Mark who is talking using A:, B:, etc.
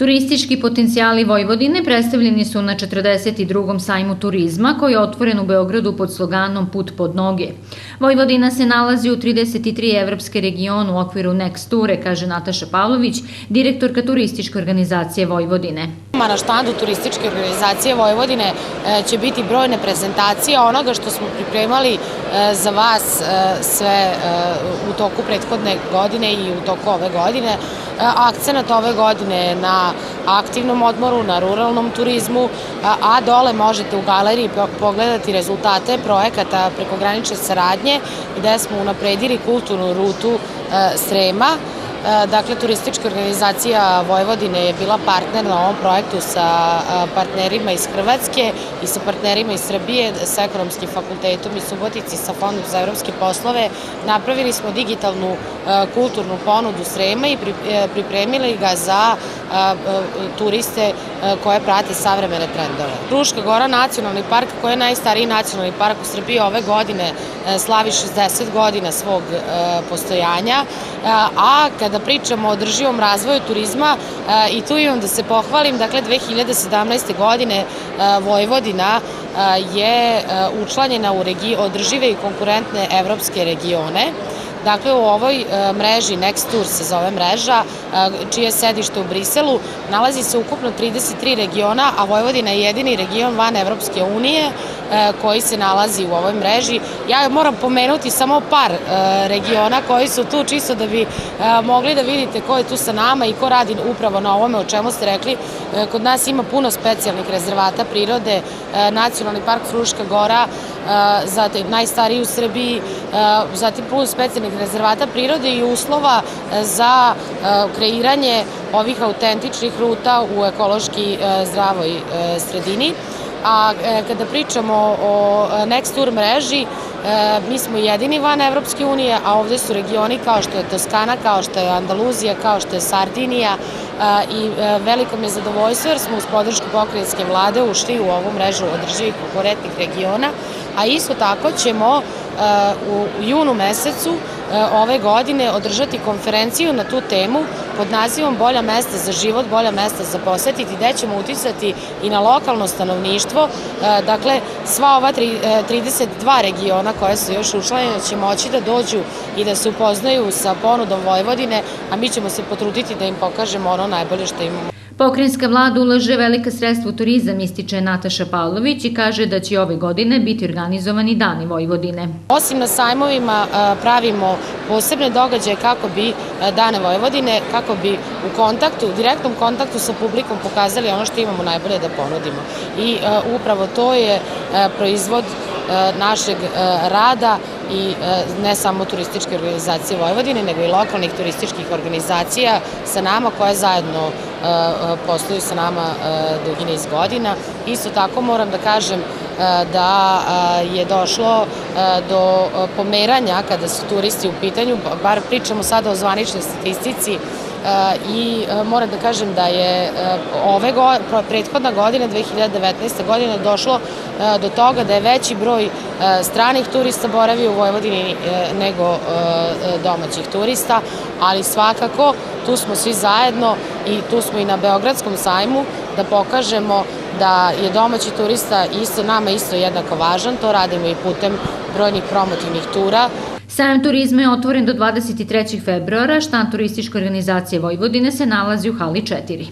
A: Turistički potencijali Vojvodine predstavljeni su na 42. sajmu turizma koji je otvoren u Beogradu pod sloganom Put pod noge. Vojvodina se nalazi u 33 evropske regionu u okviru Next Ture, kaže Nataša Pavlović, direktorka turističke organizacije Vojvodine.
B: Na štandu turističke organizacije Vojvodine će biti brojne prezentacije onoga što smo pripremali za vas sve u toku prethodne godine i u toku ove godine. Akcenat ove godine je na aktivnom odmoru, na ruralnom turizmu, a dole možete u galeriji pogledati rezultate projekata prekogranične saradnje gde smo unapredili kulturnu rutu Srema. Dakle, turistička organizacija Vojvodine je bila partner na ovom projektu sa partnerima iz Hrvatske i sa partnerima iz Srbije, sa Ekonomskim fakultetom iz Subotice, sa Fondom za evropske poslove. Napravili smo digitalnu kulturnu ponudu Srema i pripremili ga za turiste koje prate savremene trendove. Fruška Gora nacionalni park, koji je najstariji nacionalni park u Srbiji, ove godine slavi 60 godina svog postojanja, a kada pričamo o održivom razvoju turizma, i tu imam da se pohvalim, dakle 2017. godine Vojvodina je učlanjena u održive i konkurentne evropske regione. Dakle, u ovoj mreži, Next Tour se zove mreža, čije je sedište u Briselu, nalazi se ukupno 33 regiona, a Vojvodina je jedini region van Evropske unije koji se nalazi u ovoj mreži. Ja moram pomenuti samo par regiona koji su tu, čisto da bi mogli da vidite ko je tu sa nama i ko radi upravo na ovome o čemu ste rekli. Kod nas ima puno specijalnih rezervata prirode, Nacionalni park Fruška Gora, zatim najstariji u Srbiji, zatim puno specijalnih rezervata prirode i uslova za kreiranje ovih autentičnih ruta u ekološki zdravoj sredini. A kada pričamo o Next Tour mreži, mi smo jedini van Evropske unije, a ovde su regioni kao što je Toskana, kao što je Andaluzija, kao što je Sardinija i veliko mi je zadovoljstvo jer smo uz podršku pokrajinske vlade ušli u ovu mrežu održivih konkurentnih regiona, a isto tako ćemo u junu mesecu ove godine održati konferenciju na tu temu pod nazivom Bolja mesta za život, bolja mesta za posetiti, gde ćemo uticati i na lokalno stanovništvo. Dakle, sva ova 32 regiona koja su još učlanjena će moći da dođu i da se upoznaju sa ponudom Vojvodine, a mi ćemo se potruditi da im pokažemo ono najbolje što imamo.
A: Pokrajinska vlada ulaže velika sredstva u turizam, ističe Nataša Pavlović i kaže da će ove godine biti organizovani Dani Vojvodine.
B: Osim na sajmovima pravimo posebne događaje kako bi Dane Vojvodine, kako bi u direktnom kontaktu sa publikom pokazali ono što imamo najbolje da ponudimo. I upravo to je proizvod našeg rada i ne samo turističke organizacije Vojvodine, nego i lokalnih turističkih organizacija sa nama koje zajedno posluju sa nama dugi niz godina. Isto tako moram da kažem da je došlo do pomeranja kada su turisti u pitanju, bar pričamo sada o zvaničnoj statistici, i moram da kažem da je prethodna godina, 2019. godina, došlo do toga da je veći broj stranih turista boravio u Vojvodini nego domaćih turista, ali svakako tu smo svi zajedno i tu smo i na Beogradskom sajmu da pokažemo da je domaći turista nama isto jednako važan. To radimo i putem brojnih promotivnih tura.
A: Sajam turizma je otvoren do 23. februara, štand turističke organizacije Vojvodine se nalazi u hali 4.